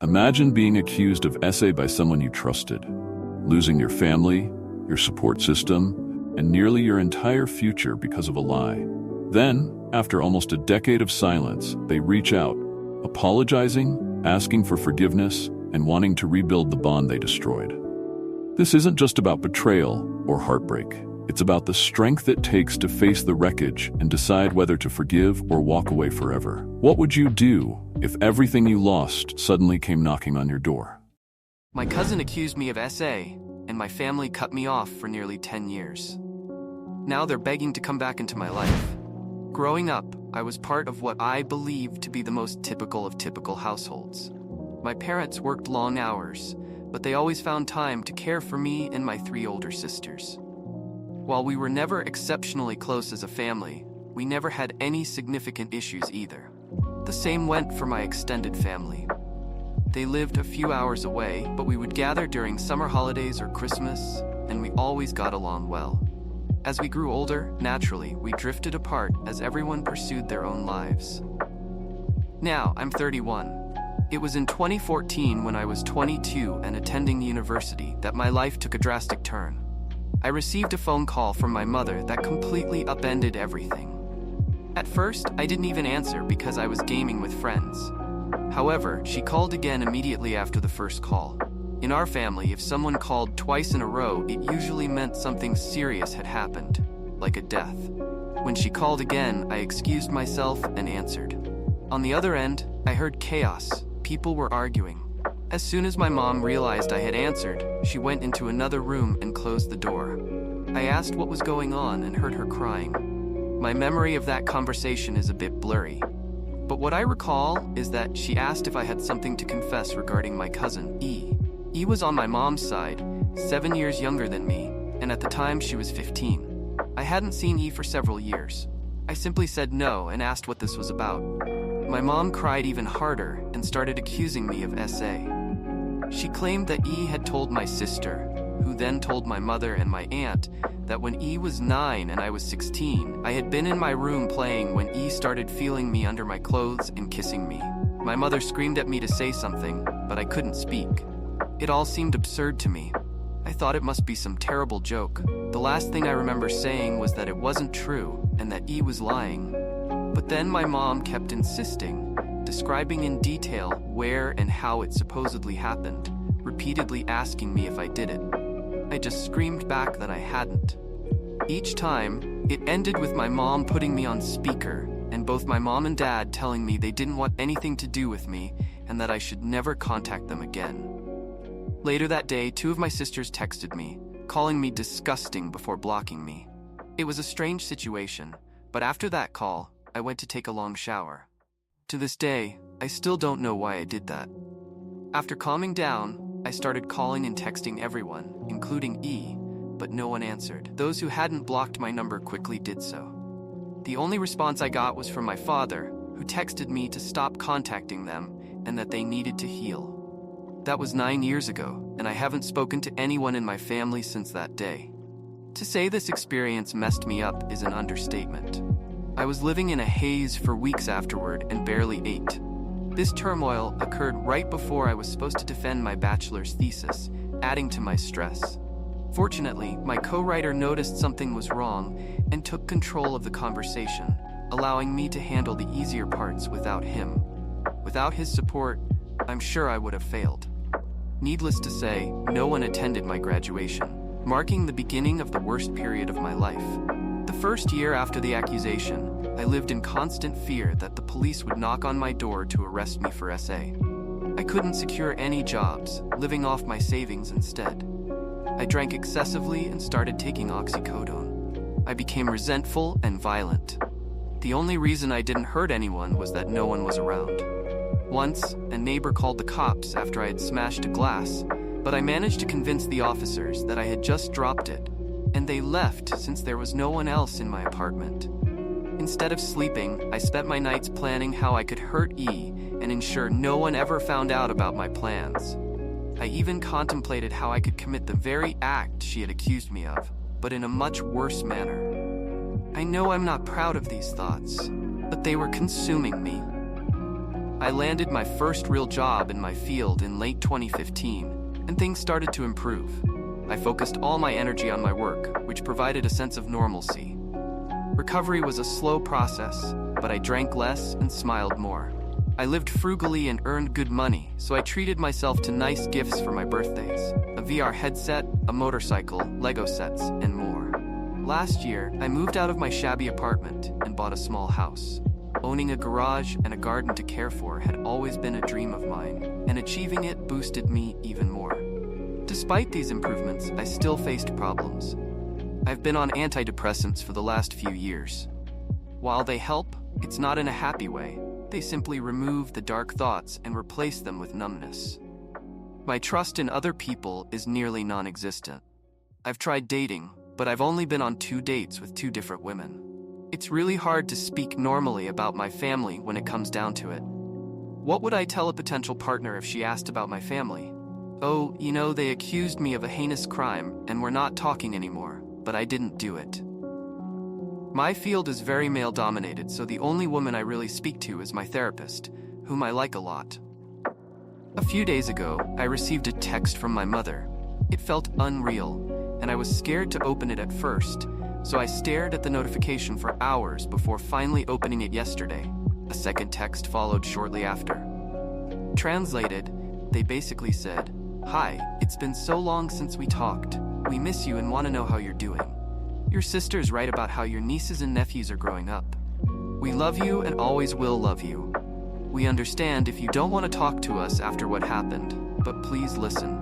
Imagine being accused of SA by someone you trusted, losing your family, your support system, and nearly your entire future because of a lie. Then, after almost a decade of silence, they reach out, apologizing, asking for forgiveness, and wanting to rebuild the bond they destroyed. This isn't just about betrayal or heartbreak. It's about the strength it takes to face the wreckage and decide whether to forgive or walk away forever. What would you do if everything you lost suddenly came knocking on your door? My cousin accused me of SA, and my family cut me off for nearly 10 years. Now they're begging to come back into my life. Growing up, I was part of what I believed to be the most typical of typical households. My parents worked long hours, but they always found time to care for me and my 3 older sisters. While we were never exceptionally close as a family, we never had any significant issues either. The same went for my extended family. They lived a few hours away, but we would gather during summer holidays or Christmas, and we always got along well. As we grew older, naturally, we drifted apart as everyone pursued their own lives. Now, I'm 31. It was in 2014 when I was 22 and attending university that my life took a drastic turn. I received a phone call from my mother that completely upended everything. At first, I didn't even answer because I was gaming with friends. However, she called again immediately after the first call. In our family, if someone called twice in a row, it usually meant something serious had happened, like a death. When she called again, I excused myself and answered. On the other end, I heard chaos. People were arguing. As soon as my mom realized I had answered, she went into another room and closed the door. I asked what was going on and heard her crying. My memory of that conversation is a bit blurry. But what I recall is that she asked if I had something to confess regarding my cousin, E. E was on my mom's side, 7 years younger than me, and at the time she was 15. I hadn't seen E for several years. I simply said no and asked what this was about. My mom cried even harder and started accusing me of SA. She claimed that E had told my sister, who then told my mother and my aunt, that when E was 9 and I was 16, I had been in my room playing when E started feeling me under my clothes and kissing me. My mother screamed at me to say something, but I couldn't speak. It all seemed absurd to me. I thought it must be some terrible joke. The last thing I remember saying was that it wasn't true and that E was lying. But then my mom kept insisting, describing in detail where and how it supposedly happened, repeatedly asking me if I did it. I just screamed back that I hadn't. Each time, it ended with my mom putting me on speaker, and both my mom and dad telling me they didn't want anything to do with me and that I should never contact them again. Later that day, 2 of my sisters texted me, calling me disgusting before blocking me. It was a strange situation, but after that call, I went to take a long shower. To this day, I still don't know why I did that. After calming down, I started calling and texting everyone, including E, but no one answered. Those who hadn't blocked my number quickly did so. The only response I got was from my father, who texted me to stop contacting them and that they needed to heal. That was 9 years ago, and I haven't spoken to anyone in my family since that day. To say this experience messed me up is an understatement. I was living in a haze for weeks afterward and barely ate. This turmoil occurred right before I was supposed to defend my bachelor's thesis, adding to my stress. Fortunately, my co-writer noticed something was wrong and took control of the conversation, allowing me to handle the easier parts without him. Without his support, I'm sure I would have failed. Needless to say, no one attended my graduation, marking the beginning of the worst period of my life. The first year after the accusation, I lived in constant fear that the police would knock on my door to arrest me for SA. I couldn't secure any jobs, living off my savings instead. I drank excessively and started taking oxycodone. I became resentful and violent. The only reason I didn't hurt anyone was that no one was around. Once, a neighbor called the cops after I had smashed a glass, but I managed to convince the officers that I had just dropped it, and they left since there was no one else in my apartment. Instead of sleeping, I spent my nights planning how I could hurt E and ensure no one ever found out about my plans. I even contemplated how I could commit the very act she had accused me of, but in a much worse manner. I know I'm not proud of these thoughts, but they were consuming me. I landed my first real job in my field in late 2015, and things started to improve. I focused all my energy on my work, which provided a sense of normalcy. Recovery was a slow process, but I drank less and smiled more. I lived frugally and earned good money, so I treated myself to nice gifts for my birthdays: a VR headset, a motorcycle, Lego sets, and more. Last year, I moved out of my shabby apartment and bought a small house. Owning a garage and a garden to care for had always been a dream of mine, and achieving it boosted me even more. Despite these improvements, I still faced problems. I've been on antidepressants for the last few years. While they help, it's not in a happy way. They simply remove the dark thoughts and replace them with numbness. My trust in other people is nearly non-existent. I've tried dating, but I've only been on 2 dates with 2 different women. It's really hard to speak normally about my family when it comes down to it. What would I tell a potential partner if she asked about my family? Oh, they accused me of a heinous crime and we're not talking anymore, but I didn't do it. My field is very male-dominated, so the only woman I really speak to is my therapist, whom I like a lot. A few days ago, I received a text from my mother. It felt unreal, and I was scared to open it at first, so I stared at the notification for hours before finally opening it yesterday. A second text followed shortly after. Translated, they basically said, "Hi, it's been so long since we talked. We miss you and want to know how you're doing. Your sister's right about how your nieces and nephews are growing up. We love you and always will love you. We understand if you don't want to talk to us after what happened, but please listen."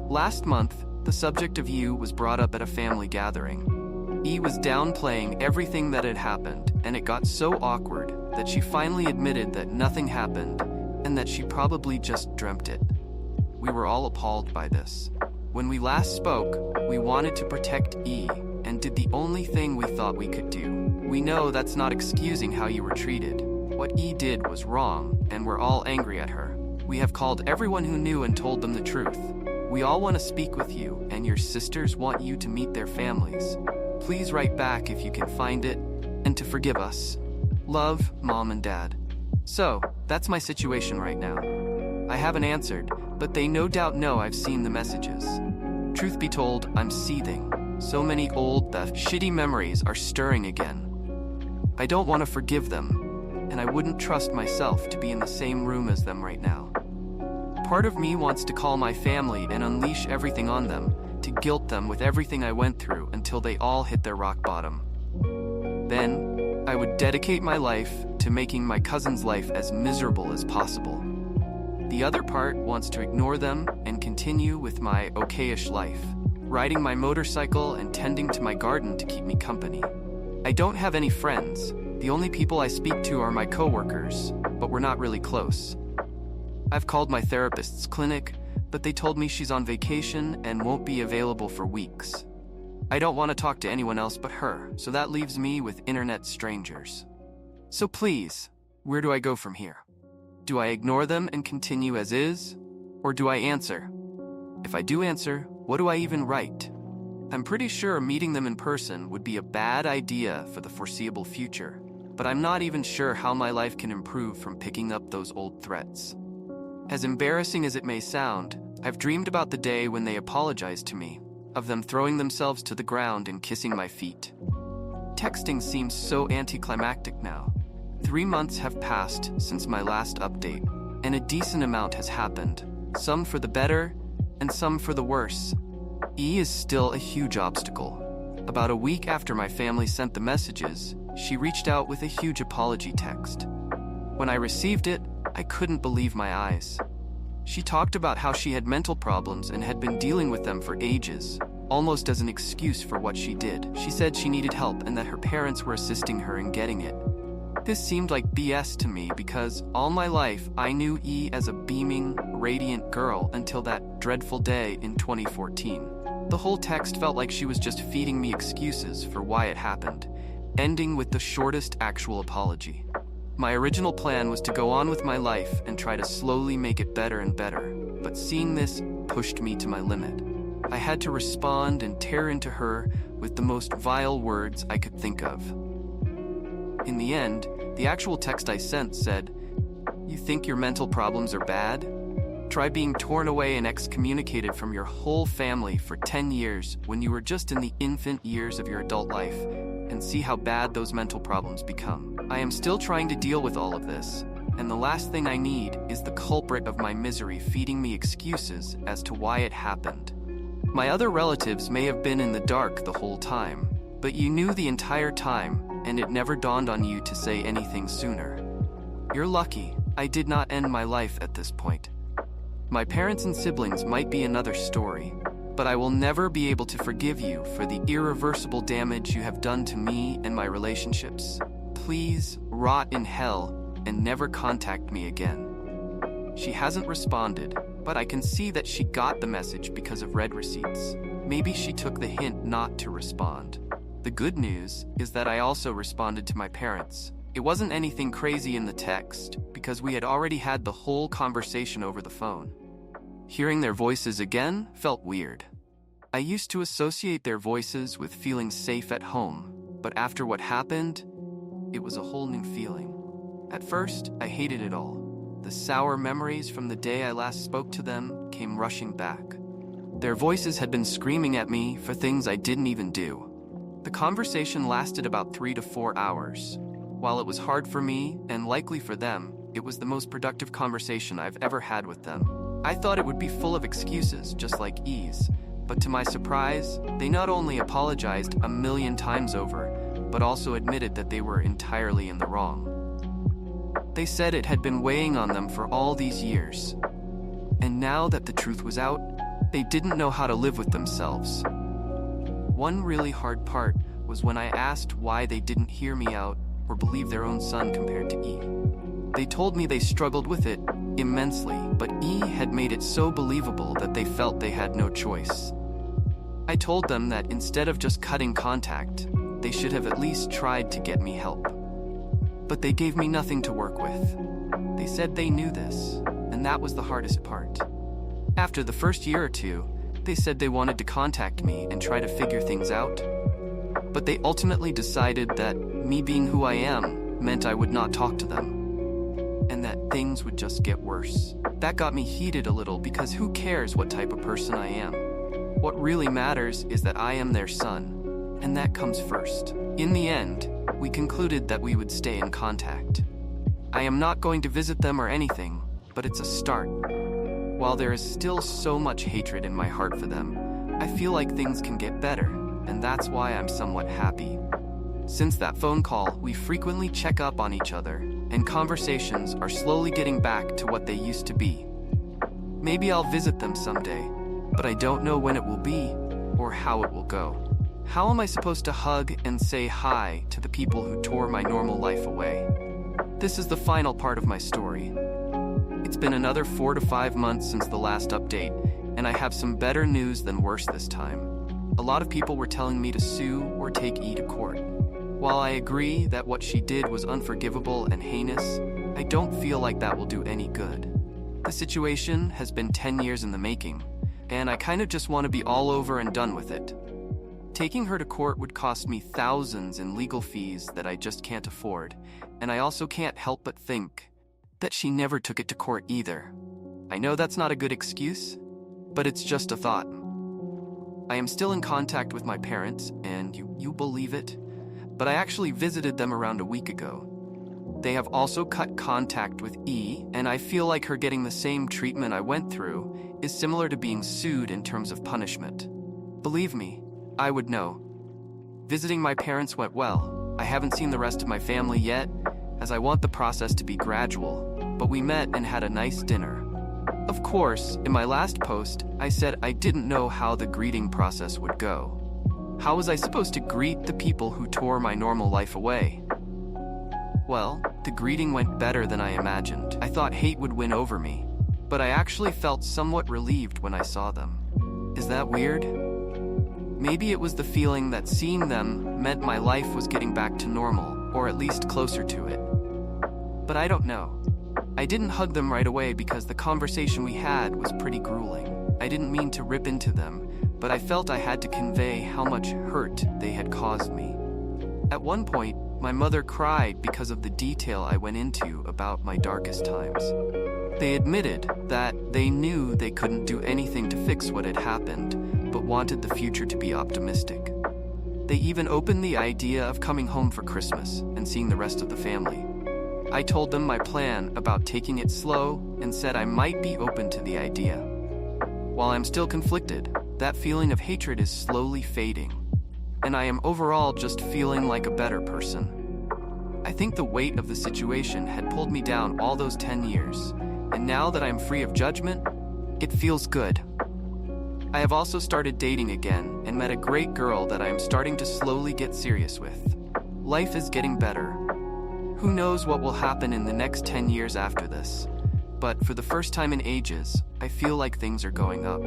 Last month, the subject of you was brought up at a family gathering. E was downplaying everything that had happened, and it got so awkward that she finally admitted that nothing happened and that she probably just dreamt it. We were all appalled by this. When we last spoke, we wanted to protect E and did the only thing we thought we could do. We know that's not excusing how you were treated. What E did was wrong, and we're all angry at her. We have called everyone who knew and told them the truth. We all want to speak with you, and your sisters want you to meet their families. Please write back if you can find it, and to forgive us. Love, Mom and Dad. So, that's my situation right now. I haven't answered, but they no doubt know I've seen the messages. Truth be told, I'm seething. So many old, shitty memories are stirring again. I don't want to forgive them, and I wouldn't trust myself to be in the same room as them right now. Part of me wants to call my family and unleash everything on them, to guilt them with everything I went through until they all hit their rock bottom. Then, I would dedicate my life to making my cousin's life as miserable as possible. The other part wants to ignore them and continue with my okayish life, riding my motorcycle and tending to my garden to keep me company. I don't have any friends. The only people I speak to are my coworkers, but we're not really close. I've called my therapist's clinic, but they told me she's on vacation and won't be available for weeks. I don't want to talk to anyone else but her, so that leaves me with internet strangers. So please, where do I go from here? Do I ignore them and continue as is? Or do I answer? If I do answer, what do I even write? I'm pretty sure meeting them in person would be a bad idea for the foreseeable future, but I'm not even sure how my life can improve from picking up those old threats. As embarrassing as it may sound, I've dreamed about the day when they apologized to me, of them throwing themselves to the ground and kissing my feet. Texting seems so anticlimactic now. 3 months have passed since my last update, and a decent amount has happened, some for the better and some for the worse. E is still a huge obstacle. About a week after my family sent the messages, she reached out with a huge apology text. When I received it, I couldn't believe my eyes. She talked about how she had mental problems and had been dealing with them for ages, almost as an excuse for what she did. She said she needed help and that her parents were assisting her in getting it. This seemed like BS to me because all my life I knew E as a beaming, radiant girl until that dreadful day in 2014. The whole text felt like she was just feeding me excuses for why it happened, ending with the shortest actual apology. My original plan was to go on with my life and try to slowly make it better and better, but seeing this pushed me to my limit. I had to respond and tear into her with the most vile words I could think of. In the end, the actual text I sent said, You think your mental problems are bad? Try being torn away and excommunicated from your whole family for 10 years when you were just in the infant years of your adult life, and see how bad those mental problems become. I am still trying to deal with all of this, and the last thing I need is the culprit of my misery feeding me excuses as to why it happened. My other relatives may have been in the dark the whole time, but you knew the entire time, and it never dawned on you to say anything sooner. You're lucky I did not end my life at this point. My parents and siblings might be another story, but I will never be able to forgive you for the irreversible damage you have done to me and my relationships. Please rot in hell and never contact me again. She hasn't responded, but I can see that she got the message because of red receipts. Maybe she took the hint not to respond. The good news is that I also responded to my parents. It wasn't anything crazy in the text, because we had already had the whole conversation over the phone. Hearing their voices again felt weird. I used to associate their voices with feeling safe at home, but after what happened, it was a whole new feeling. At first, I hated it all. The sour memories from the day I last spoke to them came rushing back. Their voices had been screaming at me for things I didn't even do. The conversation lasted about 3 to 4 hours. While it was hard for me, and likely for them, it was the most productive conversation I've ever had with them. I thought it would be full of excuses, just like E's, but to my surprise, they not only apologized 1,000,000 times over, but also admitted that they were entirely in the wrong. They said it had been weighing on them for all these years, and now that the truth was out, they didn't know how to live with themselves. One really hard part was when I asked why they didn't hear me out or believe their own son compared to E. They told me they struggled with it immensely, but E had made it so believable that they felt they had no choice. I told them that instead of just cutting contact, they should have at least tried to get me help. But they gave me nothing to work with. They said they knew this, and that was the hardest part. After the first year or two, they said they wanted to contact me and try to figure things out. But they ultimately decided that me being who I am meant I would not talk to them, and that things would just get worse. That got me heated a little because who cares what type of person I am? What really matters is that I am their son, and that comes first. In the end, we concluded that we would stay in contact. I am not going to visit them or anything, but it's a start. While there is still so much hatred in my heart for them, I feel like things can get better, and that's why I'm somewhat happy. Since that phone call, we frequently check up on each other, and conversations are slowly getting back to what they used to be. Maybe I'll visit them someday, but I don't know when it will be or how it will go. How am I supposed to hug and say hi to the people who tore my normal life away? This is the final part of my story. It's been another 4 to 5 months since the last update, and I have some better news than worse this time. A lot of people were telling me to sue or take E to court. While I agree that what she did was unforgivable and heinous, I don't feel like that will do any good. The situation has been 10 years in the making, and I kind of just want to be all over and done with it. Taking her to court would cost me thousands in legal fees that I just can't afford, and I also can't help but think that she never took it to court either. I know that's not a good excuse, but it's just a thought. I am still in contact with my parents, and you believe it, but I actually visited them around a week ago. They have also cut contact with E, and I feel like her getting the same treatment I went through is similar to being sued in terms of punishment. Believe me, I would know. Visiting my parents went well. I haven't seen the rest of my family yet, as I want the process to be gradual, but we met and had a nice dinner. Of course, in my last post, I said I didn't know how the greeting process would go. How was I supposed to greet the people who tore my normal life away? Well, the greeting went better than I imagined. I thought hate would win over me, but I actually felt somewhat relieved when I saw them. Is that weird? Maybe it was the feeling that seeing them meant my life was getting back to normal, or at least closer to it. But I don't know. I didn't hug them right away because the conversation we had was pretty grueling. I didn't mean to rip into them, but I felt I had to convey how much hurt they had caused me. At one point, my mother cried because of the detail I went into about my darkest times. They admitted that they knew they couldn't do anything to fix what had happened, but wanted the future to be optimistic. They even opened the idea of coming home for Christmas and seeing the rest of the family. I told them my plan about taking it slow and said I might be open to the idea. While I'm still conflicted, that feeling of hatred is slowly fading, and I am overall just feeling like a better person. I think the weight of the situation had pulled me down all those 10 years, and now that I'm free of judgment, it feels good. I have also started dating again and met a great girl that I am starting to slowly get serious with. Life is getting better. Who knows what will happen in the next 10 years after this, but for the first time in ages, I feel like things are going up.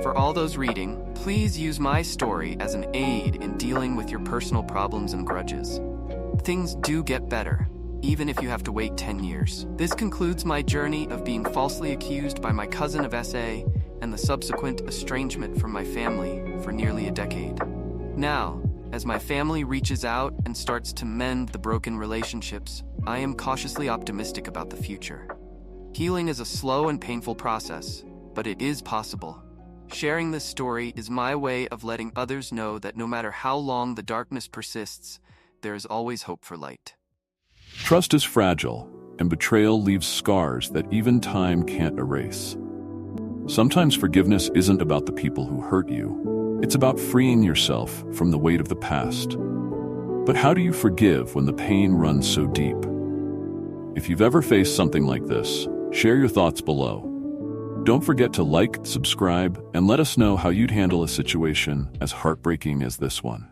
For all those reading, please use my story as an aid in dealing with your personal problems and grudges. Things do get better, even if you have to wait 10 years. This concludes my journey of being falsely accused by my cousin of SA and the subsequent estrangement from my family for nearly a decade. Now, as my family reaches out and starts to mend the broken relationships, I am cautiously optimistic about the future. Healing is a slow and painful process, but it is possible. Sharing this story is my way of letting others know that no matter how long the darkness persists, there is always hope for light. Trust is fragile, and betrayal leaves scars that even time can't erase. Sometimes forgiveness isn't about the people who hurt you. It's about freeing yourself from the weight of the past. But how do you forgive when the pain runs so deep? If you've ever faced something like this, share your thoughts below. Don't forget to like, subscribe, and let us know how you'd handle a situation as heartbreaking as this one.